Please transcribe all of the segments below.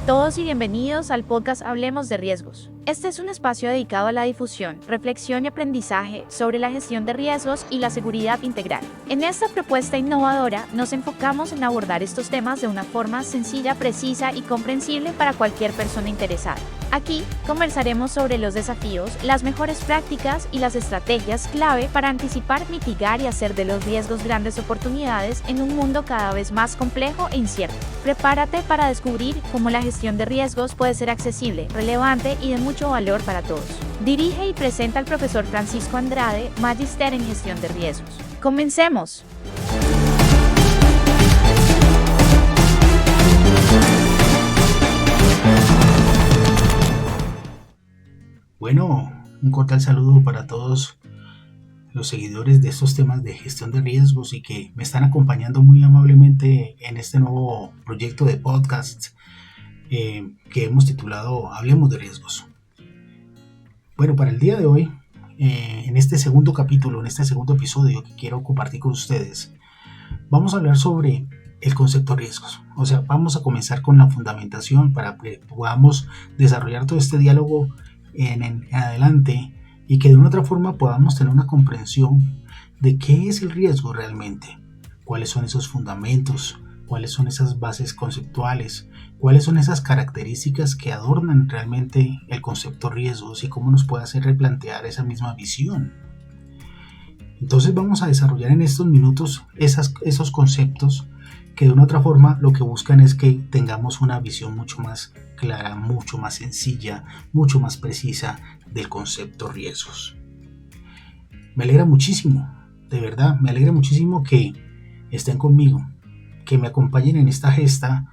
todos y bienvenidos al podcast Hablemos de Riesgos. Este es un espacio dedicado a la difusión, reflexión y aprendizaje sobre la gestión de riesgos y la seguridad integral. En esta propuesta innovadora nos enfocamos en abordar estos temas de una forma sencilla, precisa y comprensible para cualquier persona interesada. Aquí conversaremos sobre los desafíos, las mejores prácticas y las estrategias clave para anticipar, mitigar y hacer de los riesgos grandes oportunidades en un mundo cada vez más complejo e incierto. Prepárate para descubrir cómo la gestión de riesgos puede ser accesible, relevante y de mucho valor para todos. Dirige y presenta al profesor Francisco Andrade, Magíster en Gestión de Riesgos. ¡Comencemos! Bueno, un cordial saludo para todos los seguidores de estos temas de gestión de riesgos y que me están acompañando muy amablemente en este nuevo proyecto de podcast que hemos titulado Hablemos de Riesgos. Bueno, para el día de hoy, en este segundo capítulo, en este segundo episodio que quiero compartir con ustedes, vamos a hablar sobre el concepto de riesgos. O sea, vamos a comenzar con la fundamentación para que podamos desarrollar todo este diálogo en adelante y que de una otra forma podamos tener una comprensión de qué es el riesgo realmente, cuáles son esos fundamentos, cuáles son esas bases conceptuales, cuáles son esas características que adornan realmente el concepto riesgos y cómo nos puede hacer replantear esa misma visión. Entonces vamos a desarrollar en estos minutos esos conceptos que de una otra forma lo que buscan es que tengamos una visión mucho más clara, mucho más sencilla, mucho más precisa del concepto riesgos. Me alegra muchísimo, de verdad, me alegra muchísimo que estén conmigo, que me acompañen en esta gesta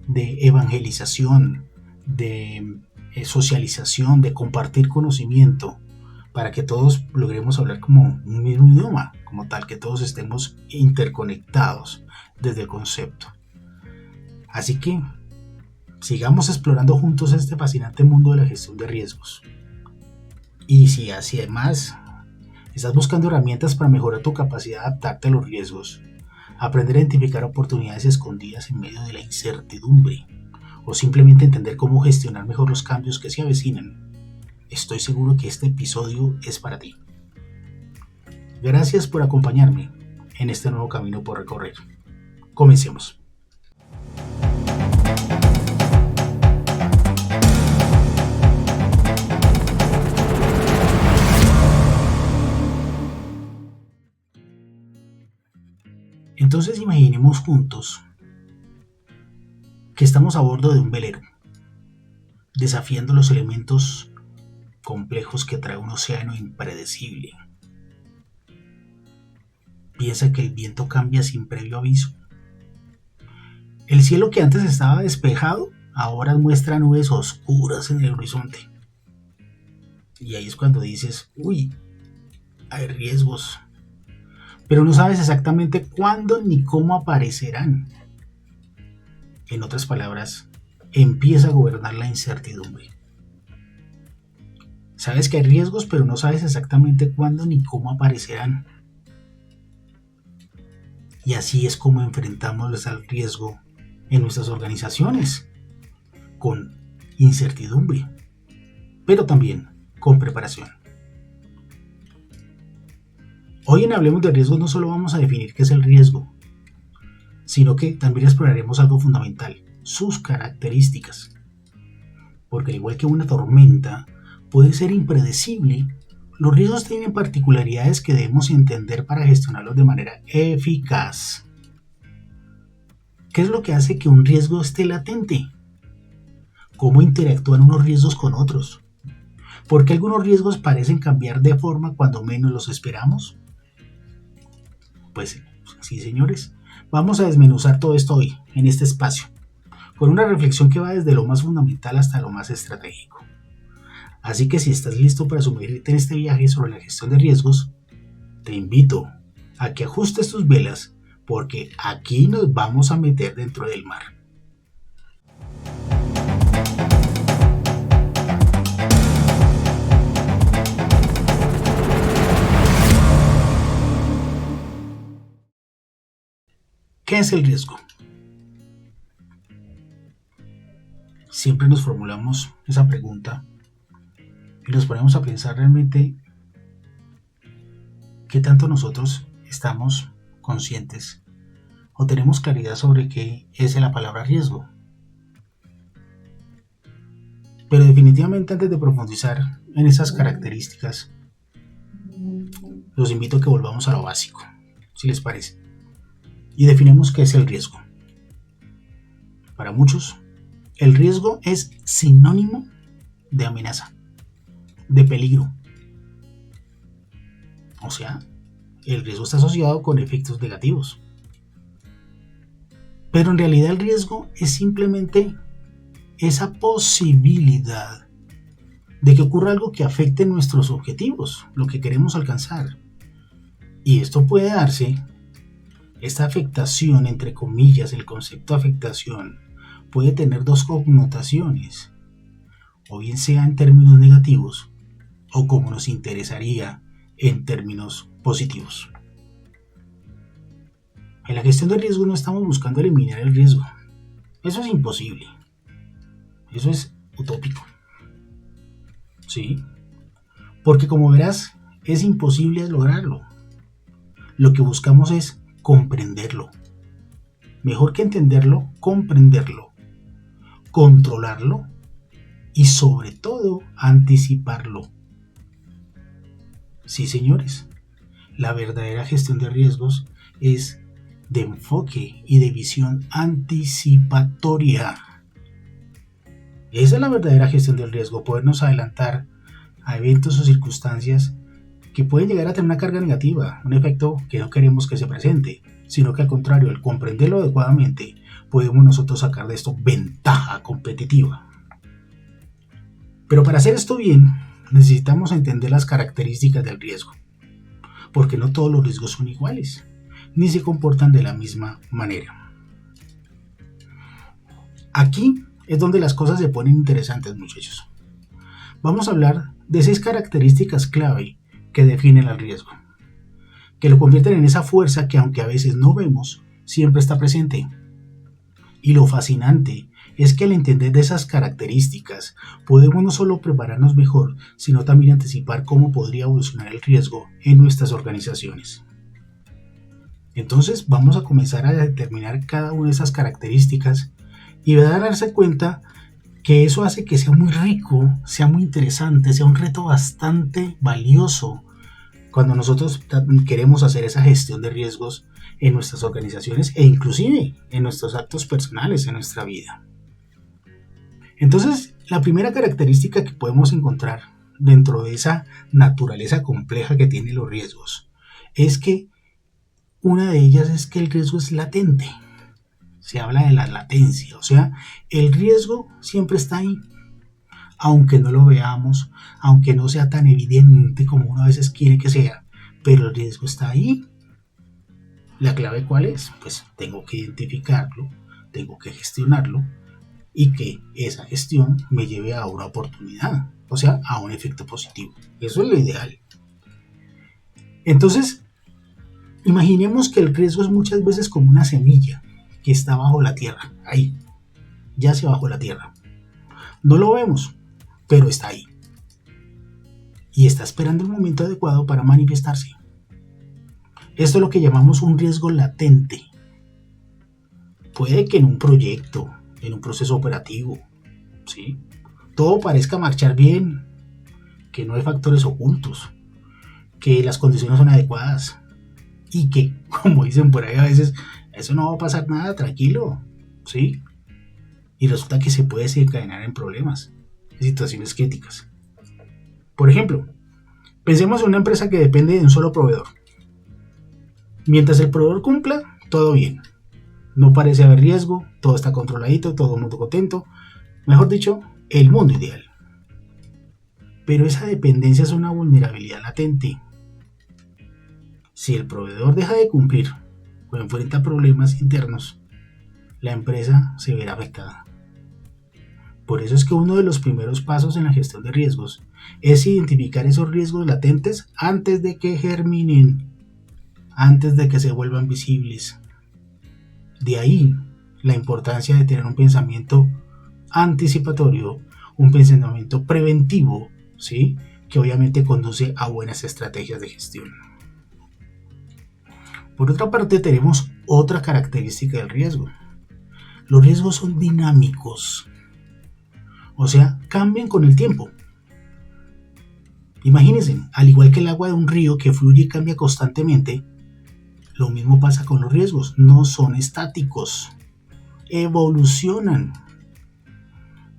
de evangelización, de socialización, de compartir conocimiento, para que todos logremos hablar como un mismo idioma, como tal, que todos estemos interconectados desde el concepto. Así que sigamos explorando juntos este fascinante mundo de la gestión de riesgos. Y si además estás buscando herramientas para mejorar tu capacidad de adaptarte a los riesgos, aprender a identificar oportunidades escondidas en medio de la incertidumbre, o simplemente entender cómo gestionar mejor los cambios que se avecinan, estoy seguro que este episodio es para ti. Gracias por acompañarme en este nuevo camino por recorrer. Comencemos. Entonces imaginemos juntos que estamos a bordo de un velero, desafiando los elementos complejos que trae un océano impredecible. Piensa que el viento cambia sin previo aviso. El cielo que antes estaba despejado, ahora muestra nubes oscuras en el horizonte. Y ahí es cuando dices, uy, hay riesgos. Pero no sabes exactamente cuándo ni cómo aparecerán. En otras palabras, empieza a gobernar la incertidumbre. Sabes que hay riesgos, pero no sabes exactamente cuándo ni cómo aparecerán. Y así es como enfrentamos al riesgo en nuestras organizaciones, con incertidumbre, pero también con preparación. Hoy en Hablemos de Riesgos no solo vamos a definir qué es el riesgo, sino que también exploraremos algo fundamental, sus características. Porque al igual que una tormenta puede ser impredecible, los riesgos tienen particularidades que debemos entender para gestionarlos de manera eficaz. ¿Qué es lo que hace que un riesgo esté latente? ¿Cómo interactúan unos riesgos con otros? ¿Por qué algunos riesgos parecen cambiar de forma cuando menos los esperamos? Pues sí, señores, vamos a desmenuzar todo esto hoy, en este espacio, con una reflexión que va desde lo más fundamental hasta lo más estratégico. Así que si estás listo para sumergirte en este viaje sobre la gestión de riesgos, te invito a que ajustes tus velas porque aquí nos vamos a meter dentro del mar. ¿Qué es el riesgo? siempre nos formulamos esa pregunta y nos ponemos a pensar realmente qué tanto nosotros estamos conscientes o tenemos claridad sobre qué es la palabra riesgo. Pero definitivamente, antes de profundizar en esas características, los invito a que volvamos a lo básico, si les parece, y definimos qué es el riesgo. Para muchos, el riesgo es sinónimo de amenaza, de peligro. O sea, el riesgo está asociado con efectos negativos. Pero en realidad el riesgo es simplemente esa posibilidad de que ocurra algo que afecte nuestros objetivos, lo que queremos alcanzar. Y esto puede darse, esta afectación, entre comillas, el concepto de afectación, puede tener dos connotaciones, o bien sea en términos negativos, o como nos interesaría, en términos positivos. En la gestión de riesgo no estamos buscando eliminar el riesgo. Eso es imposible. Eso es utópico. ¿Sí? Porque como verás, es imposible lograrlo. Lo que buscamos es comprenderlo. Mejor que entenderlo, comprenderlo, controlarlo y sobre todo anticiparlo. Sí, señores, la verdadera gestión de riesgos es de enfoque y de visión anticipatoria. Esa es la verdadera gestión del riesgo, podernos adelantar a eventos o circunstancias que pueden llegar a tener una carga negativa, un efecto que no queremos que se presente, sino que al contrario, al comprenderlo adecuadamente, podemos nosotros sacar de esto ventaja competitiva. Pero para hacer esto bien, necesitamos entender las características del riesgo, porque no todos los riesgos son iguales, ni se comportan de la misma manera. Aquí es donde las cosas se ponen interesantes, muchachos. Vamos a hablar de 6 características clave que definen el riesgo, que lo convierten en esa fuerza que, aunque a veces no vemos, siempre está presente. Y lo fascinante es que al entender de esas características podemos no solo prepararnos mejor, sino también anticipar cómo podría evolucionar el riesgo en nuestras organizaciones. Entonces vamos a comenzar a determinar cada una de esas características y a darse cuenta que eso hace que sea muy rico, sea muy interesante, sea un reto bastante valioso cuando nosotros queremos hacer esa gestión de riesgos en nuestras organizaciones e inclusive en nuestros actos personales, en nuestra vida. Entonces, la primera característica que podemos encontrar dentro de esa naturaleza compleja que tienen los riesgos es que una de ellas es que el riesgo es latente. Se habla de la latencia, o sea, el riesgo siempre está ahí, aunque no lo veamos, aunque no sea tan evidente como uno a veces quiere que sea, pero el riesgo está ahí. ¿La clave cuál es? Pues tengo que identificarlo, tengo que gestionarlo y que esa gestión me lleve a una oportunidad, o sea, a un efecto positivo. Eso es lo ideal. Entonces, imaginemos que el riesgo es muchas veces como una semilla que está bajo la tierra, ahí, yace bajo la tierra. No lo vemos, pero está ahí. Y está esperando el momento adecuado para manifestarse. Esto es lo que llamamos un riesgo latente. Puede que en un proyecto, en un proceso operativo, ¿sí?, todo parezca marchar bien, que no hay factores ocultos, que las condiciones son adecuadas y que, como dicen por ahí a veces, eso no va a pasar nada, tranquilo, ¿sí? Y resulta que se puede desencadenar en problemas, en situaciones críticas. Por ejemplo, pensemos en una empresa que depende de un solo proveedor. Mientras el proveedor cumpla, todo bien. No parece haber riesgo, todo está controladito, todo el mundo contento. Mejor dicho, el mundo ideal. Pero esa dependencia es una vulnerabilidad latente. Si el proveedor deja de cumplir o enfrenta problemas internos, la empresa se verá afectada. Por eso es que uno de los primeros pasos en la gestión de riesgos es identificar esos riesgos latentes antes de que germinen, antes de que se vuelvan visibles. De ahí la importancia de tener un pensamiento anticipatorio, un pensamiento preventivo, ¿sí? Que obviamente conduce a buenas estrategias de gestión. Por otra parte, tenemos otra característica del riesgo. Los riesgos son dinámicos, o sea, cambian con el tiempo. Imagínense, al igual que el agua de un río que fluye y cambia constantemente, lo mismo pasa con los riesgos, no son estáticos, evolucionan.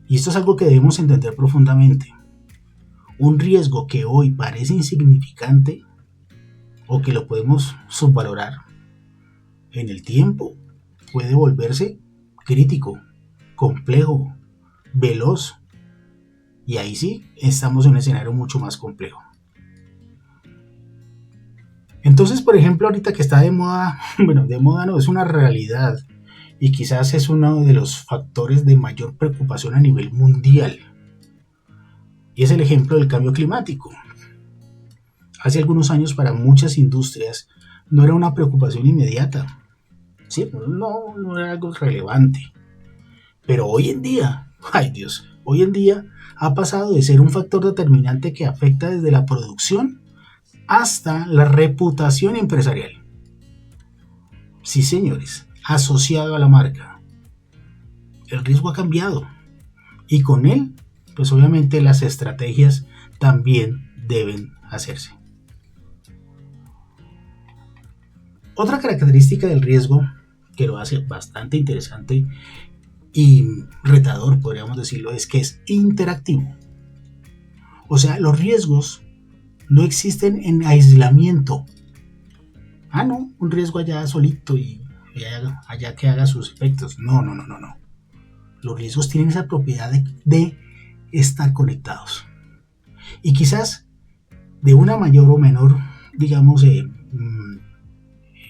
Y esto es algo que debemos entender profundamente. Un riesgo que hoy parece insignificante o que lo podemos subvalorar, en el tiempo puede volverse crítico, complejo, veloz. Y ahí sí, estamos en un escenario mucho más complejo. Entonces, por ejemplo, ahorita que está de moda, bueno, de moda no, es una realidad y quizás es uno de los factores de mayor preocupación a nivel mundial. Y es el ejemplo del cambio climático. Hace algunos años para muchas industrias no era una preocupación inmediata. Sí, no era algo relevante. Pero hoy en día, ay Dios, hoy en día ha pasado de ser un factor determinante que afecta desde la producción hasta la reputación empresarial. Sí, señores, asociado a la marca. El riesgo ha cambiado y con él, pues obviamente las estrategias también deben hacerse. Otra característica del riesgo que lo hace bastante interesante y retador, podríamos decirlo, es que es interactivo. O sea, los riesgos no existen en aislamiento. No, un riesgo allá solito y allá que haga sus efectos. No. Los riesgos tienen esa propiedad de estar conectados. Y quizás de una mayor o menor, digamos,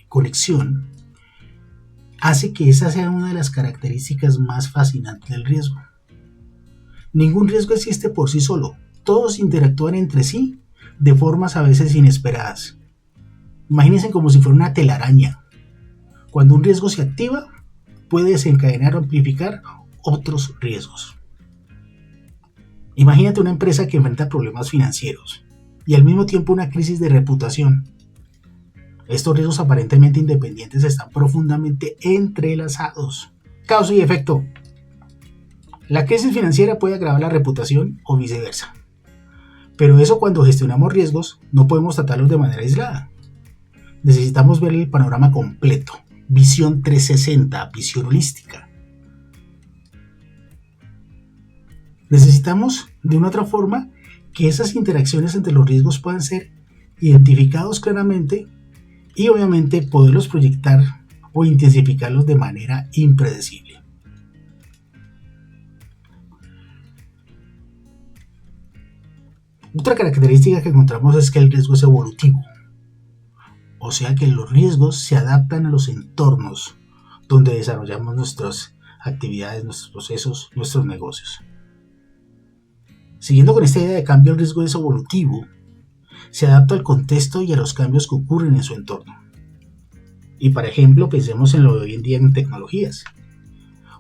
conexión, hace que esa sea una de las características más fascinantes del riesgo. Ningún riesgo existe por sí solo. Todos interactúan entre sí de formas a veces inesperadas. Imagínense como si fuera una telaraña. Cuando un riesgo se activa, puede desencadenar o amplificar otros riesgos. Imagínate una empresa que enfrenta problemas financieros y al mismo tiempo una crisis de reputación. Estos riesgos aparentemente independientes están profundamente entrelazados. Causa y efecto. La crisis financiera puede agravar la reputación o viceversa. Pero eso cuando gestionamos riesgos no podemos tratarlos de manera aislada. Necesitamos ver el panorama completo, visión 360, visión holística. Necesitamos de una otra forma que esas interacciones entre los riesgos puedan ser identificados claramente y obviamente poderlos proyectar o intensificarlos de manera impredecible. Otra característica que encontramos es que el riesgo es evolutivo, o sea que los riesgos se adaptan a los entornos donde desarrollamos nuestras actividades, nuestros procesos, nuestros negocios. Siguiendo con esta idea de cambio, el riesgo es evolutivo, se adapta al contexto y a los cambios que ocurren en su entorno. Y por ejemplo, pensemos en lo de hoy en día en tecnologías.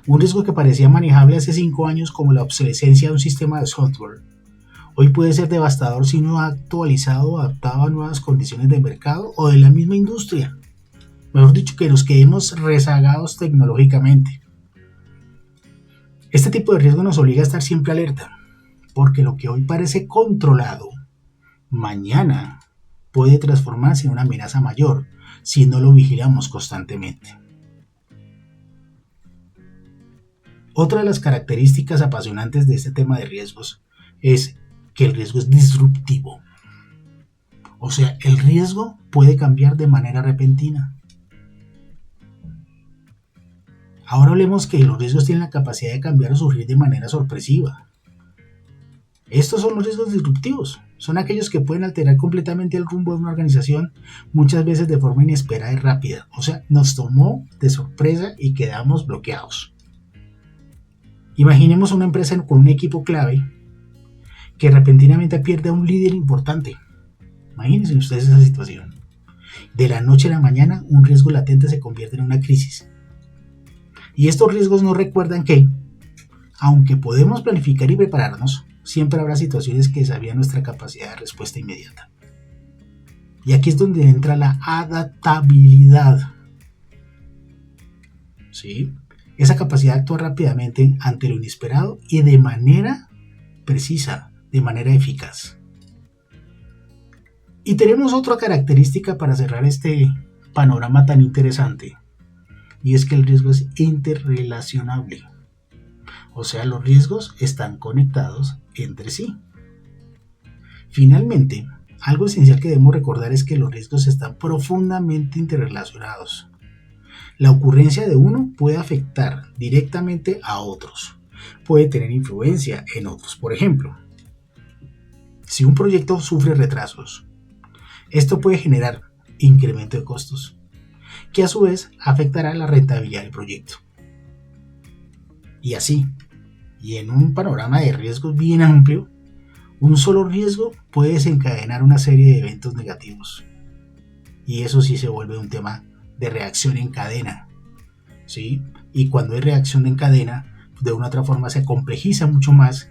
Un riesgo que parecía manejable hace 5 años como la obsolescencia de un sistema de software, hoy puede ser devastador si no actualizado o adaptado a nuevas condiciones de mercado o de la misma industria. Mejor dicho, que nos quedemos rezagados tecnológicamente. Este tipo de riesgo nos obliga a estar siempre alerta, porque lo que hoy parece controlado, mañana puede transformarse en una amenaza mayor si no lo vigilamos constantemente. Otra de las características apasionantes de este tema de riesgos es que el riesgo es disruptivo. O sea, el riesgo puede cambiar de manera repentina. Ahora hablemos que los riesgos tienen la capacidad de cambiar o surgir de manera sorpresiva. Estos son los riesgos disruptivos. Son aquellos que pueden alterar completamente el rumbo de una organización, muchas veces de forma inesperada y rápida. O sea, nos tomó de sorpresa y quedamos bloqueados. Imaginemos una empresa con un equipo clave que repentinamente pierde a un líder importante. Imagínense ustedes esa situación. De la noche a la mañana, un riesgo latente se convierte en una crisis. Y estos riesgos nos recuerdan que aunque podemos planificar y prepararnos, siempre habrá situaciones que desafían nuestra capacidad de respuesta inmediata. Y aquí es donde entra la adaptabilidad. ¿Sí? Esa capacidad de actuar rápidamente ante lo inesperado y de manera precisa, de manera eficaz. Y tenemos otra característica para cerrar este panorama tan interesante, y es que el riesgo es interrelacionable. O sea, los riesgos están conectados entre sí. Finalmente, algo esencial que debemos recordar es que los riesgos están profundamente interrelacionados. La ocurrencia de uno puede afectar directamente a otros, puede tener influencia en otros. Por ejemplo, si un proyecto sufre retrasos, esto puede generar incremento de costos, que a su vez afectará la rentabilidad del proyecto. Y así, y en un panorama de riesgos bien amplio, un solo riesgo puede desencadenar una serie de eventos negativos. Y eso sí se vuelve un tema de reacción en cadena. ¿Sí? Y cuando hay reacción en cadena, de una u otra forma se complejiza mucho más.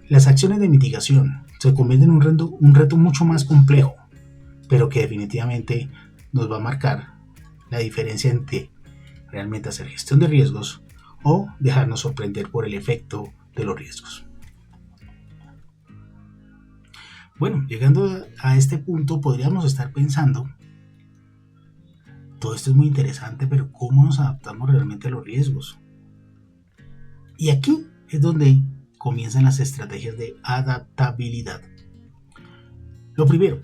Las acciones de mitigación se convierten en un reto mucho más complejo, pero que definitivamente nos va a marcar la diferencia entre realmente hacer gestión de riesgos o dejarnos sorprender por el efecto de los riesgos. Bueno, llegando a este punto podríamos estar pensando, todo esto es muy interesante, pero ¿cómo nos adaptamos realmente a los riesgos? Y aquí es donde comienzan las estrategias de adaptabilidad. Lo primero,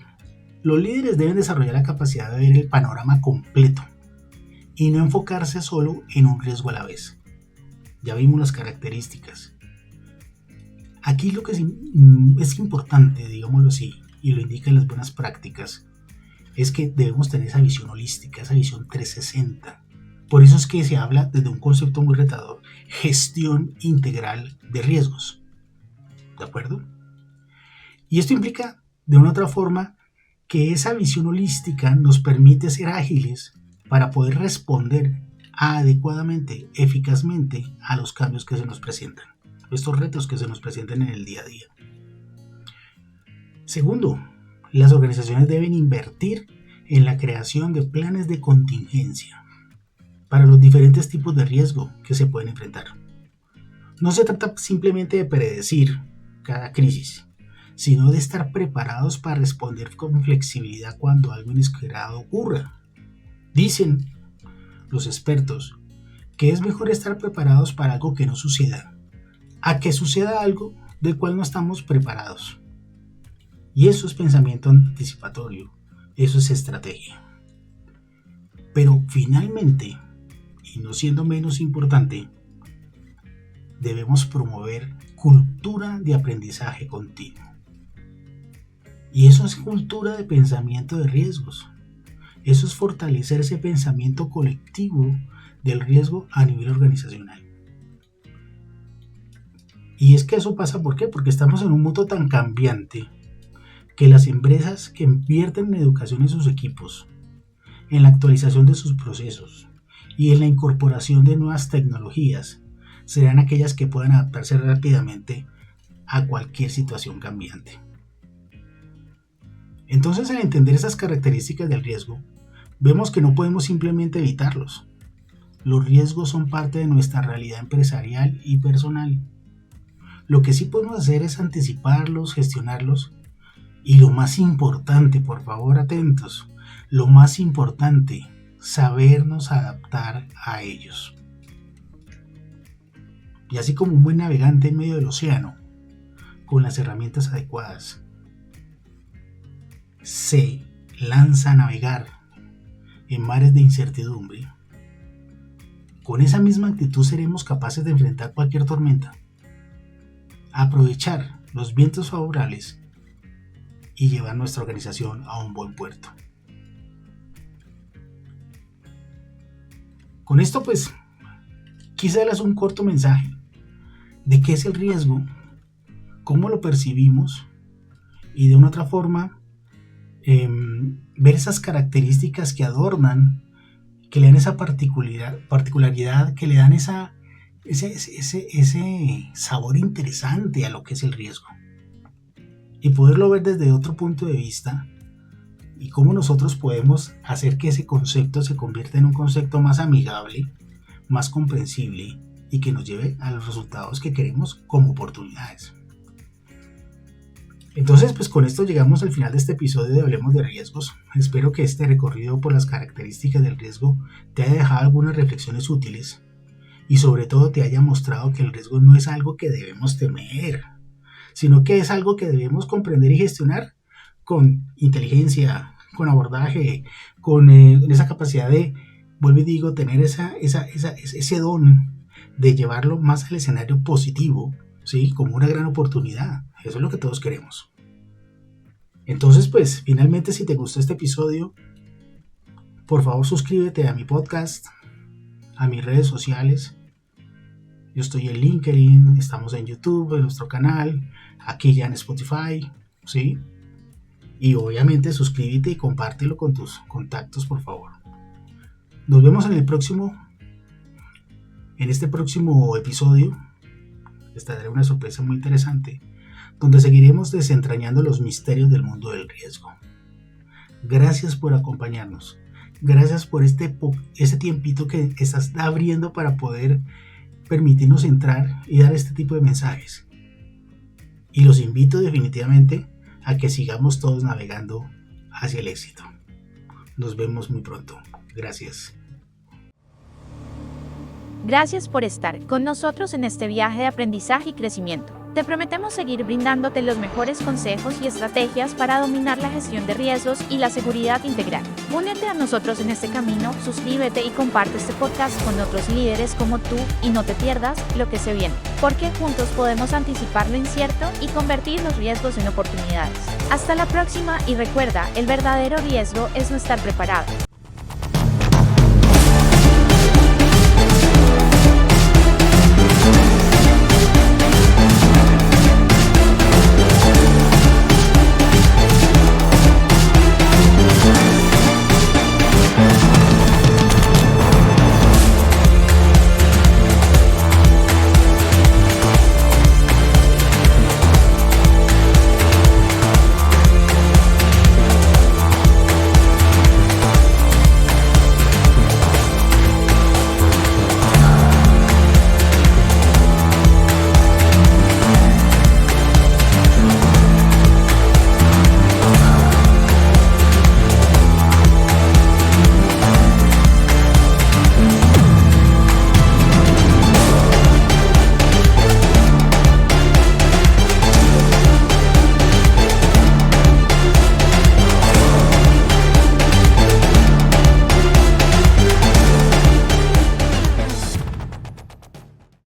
los líderes deben desarrollar la capacidad de ver el panorama completo y no enfocarse solo en un riesgo a la vez. Ya vimos las características. Aquí lo que es importante, digámoslo así, y lo indican las buenas prácticas, es que debemos tener esa visión holística, esa visión 360. Por eso es que se habla desde un concepto muy retador, gestión integral de riesgos. ¿De acuerdo? Y esto implica, de una u otra forma, que esa visión holística nos permite ser ágiles para poder responder adecuadamente, eficazmente a los cambios que se nos presentan, estos retos que se nos presentan en el día a día. Segundo, las organizaciones deben invertir en la creación de planes de contingencia para los diferentes tipos de riesgo que se pueden enfrentar. No se trata simplemente de predecir cada crisis, sino de estar preparados para responder con flexibilidad cuando algo inesperado ocurra. Dicen los expertos que es mejor estar preparados para algo que no suceda, a que suceda algo del cual no estamos preparados. Y eso es pensamiento anticipatorio, eso es estrategia. Pero finalmente, y no siendo menos importante, debemos promover cultura de aprendizaje continuo. Y eso es cultura de pensamiento de riesgos. Eso es fortalecer ese pensamiento colectivo del riesgo a nivel organizacional. Y es que eso pasa, ¿por qué? Porque estamos en un mundo tan cambiante que las empresas que invierten en educación de sus equipos, en la actualización de sus procesos y en la incorporación de nuevas tecnologías serán aquellas que puedan adaptarse rápidamente a cualquier situación cambiante. Entonces, al entender esas características del riesgo, vemos que no podemos simplemente evitarlos. Los riesgos son parte de nuestra realidad empresarial y personal. Lo que sí podemos hacer es anticiparlos, gestionarlos y lo más importante, por favor atentos, lo más importante, sabernos adaptar a ellos. Y así como un buen navegante en medio del océano, con las herramientas adecuadas, se lanza a navegar en mares de incertidumbre, con esa misma actitud seremos capaces de enfrentar cualquier tormenta, aprovechar los vientos favorables y llevar nuestra organización a un buen puerto. Con esto pues quise darles un corto mensaje de qué es el riesgo, cómo lo percibimos y de una otra forma ver esas características que adornan, que le dan esa particularidad, que le dan esa ese sabor interesante a lo que es el riesgo. Y poderlo ver desde otro punto de vista y cómo nosotros podemos hacer que ese concepto se convierta en un concepto más amigable, más comprensible y que nos lleve a los resultados que queremos como oportunidades. Entonces, pues con esto llegamos al final de este episodio de Hablemos de Riesgos. Espero que este recorrido por las características del riesgo te haya dejado algunas reflexiones útiles y sobre todo te haya mostrado que el riesgo no es algo que debemos temer, sino que es algo que debemos comprender y gestionar con inteligencia, con abordaje, con esa capacidad de, vuelvo y digo, tener ese don de llevarlo más al escenario positivo, ¿sí? Como una gran oportunidad. Eso es lo que todos queremos. Entonces, pues, finalmente, si te gustó este episodio, por favor suscríbete a mi podcast, a mis redes sociales. Yo estoy en LinkedIn, estamos en YouTube, en nuestro canal, aquí ya en Spotify, ¿sí? Y obviamente suscríbete y compártelo con tus contactos, por favor. Nos vemos en este próximo episodio. Les daré una sorpresa muy interesante, donde seguiremos desentrañando los misterios del mundo del riesgo. Gracias por acompañarnos. Gracias por ese tiempito que estás abriendo para poder permitirnos entrar y dar este tipo de mensajes. Y los invito definitivamente a que sigamos todos navegando hacia el éxito. Nos vemos muy pronto. Gracias. Gracias por estar con nosotros en este viaje de aprendizaje y crecimiento. Te prometemos seguir brindándote los mejores consejos y estrategias para dominar la gestión de riesgos y la seguridad integral. Únete a nosotros en este camino, suscríbete y comparte este podcast con otros líderes como tú y no te pierdas lo que se viene, porque juntos podemos anticipar lo incierto y convertir los riesgos en oportunidades. Hasta la próxima y recuerda, el verdadero riesgo es no estar preparado.